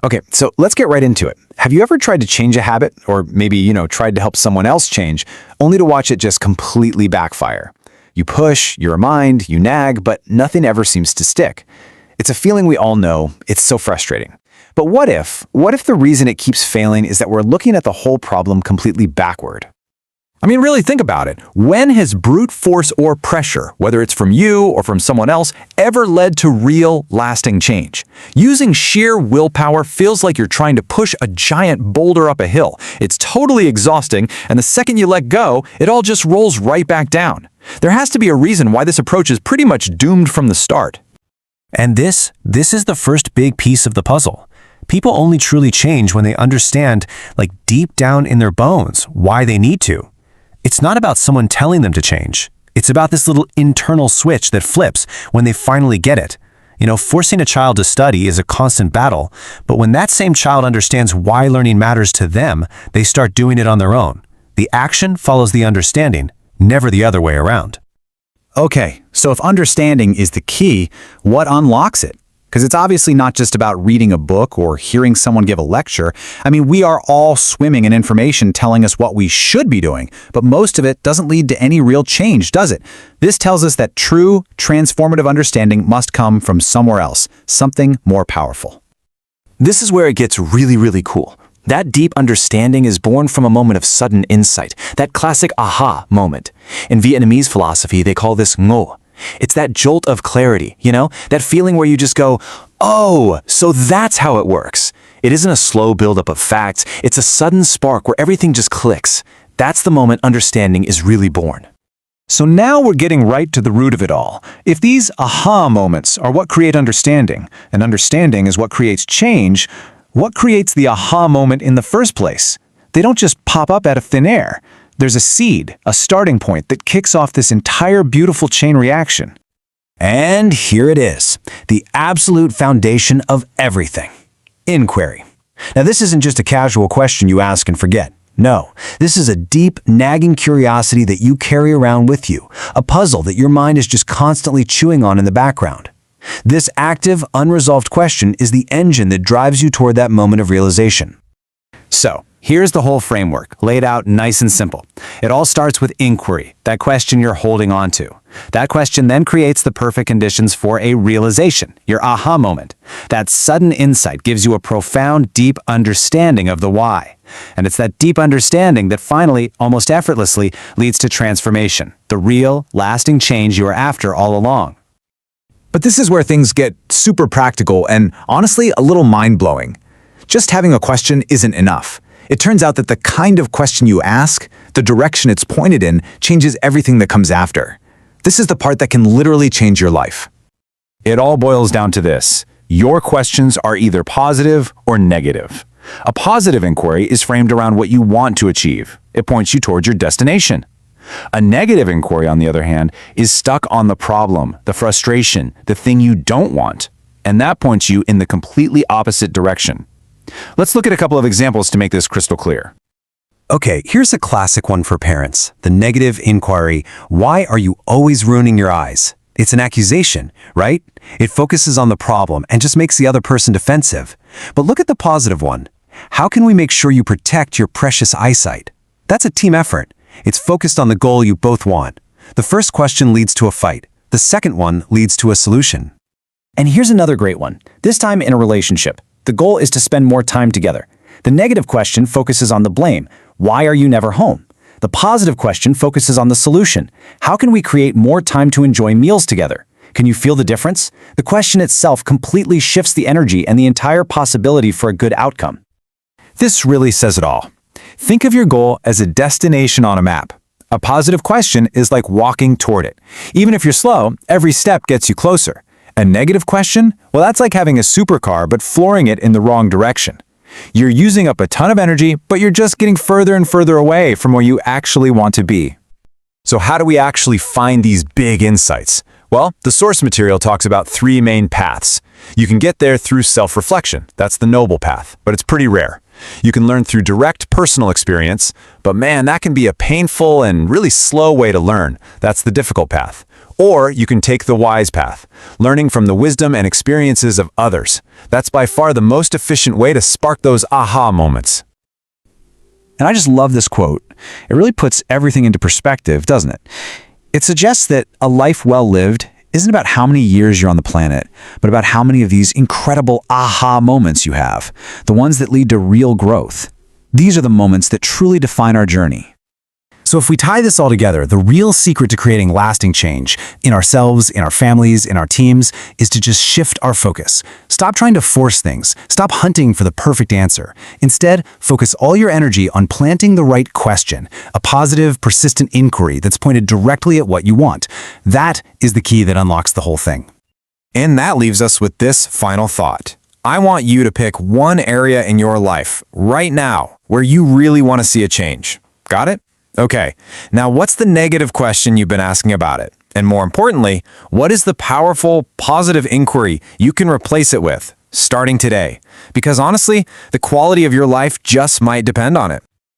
Okay, so let's get right into it. Have you ever tried to change a habit, or maybe, tried to help someone else change, only to watch it just completely backfire? You push, you remind, you nag, but nothing ever seems to stick. It's a feeling we all know. It's so frustrating. But what if the reason it keeps failing is that we're looking at the whole problem completely backward? I mean, really think about it. When has brute force or pressure, whether it's from you or from someone else, ever led to real, lasting change? Using sheer willpower feels like you're trying to push a giant boulder up a hill. It's totally exhausting, and the second you let go, it all just rolls right back down. There has to be a reason why this approach is pretty much doomed from the start. And this is the first big piece of the puzzle. People only truly change when they understand, like deep down in their bones, why they need to. It's not about someone telling them to change. It's about this little internal switch that flips when they finally get it. Forcing a child to study is a constant battle, but when that same child understands why learning matters to them, they start doing it on their own. The action follows the understanding, never the other way around. Okay, so if understanding is the key, what unlocks it? Because it's obviously not just about reading a book or hearing someone give a lecture. I mean, we are all swimming in information telling us what we should be doing, but most of it doesn't lead to any real change, does it? This tells us that true, transformative understanding must come from somewhere else, something more powerful. This is where it gets really, really cool. That deep understanding is born from a moment of sudden insight, that classic aha moment. In Vietnamese philosophy, they call this ngo. It's that jolt of clarity, that feeling where you just go, oh, so that's how it works. It isn't a slow buildup of facts, it's a sudden spark where everything just clicks. That's the moment understanding is really born. So now we're getting right to the root of it all. If these aha moments are what create understanding, and understanding is what creates change, what creates the aha moment in the first place? They don't just pop up out of thin air. There's a seed, a starting point that kicks off this entire beautiful chain reaction. And here it is, the absolute foundation of everything. Inquiry. Now, this isn't just a casual question you ask and forget. No, this is a deep, nagging curiosity that you carry around with you, a puzzle that your mind is just constantly chewing on in the background. This active, unresolved question is the engine that drives you toward that moment of realization. So, here's the whole framework, laid out nice and simple. It all starts with inquiry, that question you're holding on to. That question then creates the perfect conditions for a realization, your aha moment. That sudden insight gives you a profound, deep understanding of the why. And it's that deep understanding that finally, almost effortlessly, leads to transformation, the real, lasting change you are after all along. But this is where things get super practical and, honestly, a little mind-blowing. Just having a question isn't enough. It turns out that the kind of question you ask, the direction it's pointed in, changes everything that comes after. This is the part that can literally change your life. It all boils down to this. Your questions are either positive or negative. A positive inquiry is framed around what you want to achieve. It points you towards your destination. A negative inquiry, on the other hand, is stuck on the problem, the frustration, the thing you don't want. And that points you in the completely opposite direction. Let's look at a couple of examples to make this crystal clear. Okay, here's a classic one for parents. The negative inquiry, why are you always ruining your eyes? It's an accusation, right? It focuses on the problem and just makes the other person defensive. But look at the positive one. How can we make sure you protect your precious eyesight? That's a team effort. It's focused on the goal you both want. The first question leads to a fight. The second one leads to a solution. And here's another great one, this time in a relationship. The goal is to spend more time together. The negative question focuses on the blame. Why are you never home? The positive question focuses on the solution. How can we create more time to enjoy meals together? Can you feel the difference? The question itself completely shifts the energy and the entire possibility for a good outcome. This really says it all. Think of your goal as a destination on a map. A positive question is like walking toward it. Even if you're slow, every step gets you closer. A negative question? Well, that's like having a supercar but flooring it in the wrong direction. You're using up a ton of energy, but you're just getting further and further away from where you actually want to be. So how do we actually find these big insights? Well, the source material talks about 3 main paths. You can get there through self-reflection. That's the noble path, but it's pretty rare. You can learn through direct personal experience, but man, that can be a painful and really slow way to learn. That's the difficult path. Or you can take the wise path, learning from the wisdom and experiences of others. That's by far the most efficient way to spark those aha moments. And I just love this quote. It really puts everything into perspective, doesn't it? It suggests that a life well lived isn't about how many years you're on the planet, but about how many of these incredible aha moments you have, the ones that lead to real growth. These are the moments that truly define our journey. So if we tie this all together, the real secret to creating lasting change in ourselves, in our families, in our teams, is to just shift our focus. Stop trying to force things. Stop hunting for the perfect answer. Instead, focus all your energy on planting the right question, a positive, persistent inquiry that's pointed directly at what you want. That is the key that unlocks the whole thing. And that leaves us with this final thought. I want you to pick one area in your life right now where you really want to see a change. Got it? Okay, now what's the negative question you've been asking about it? And more importantly, what is the powerful, positive inquiry you can replace it with, starting today? Because honestly, the quality of your life just might depend on it.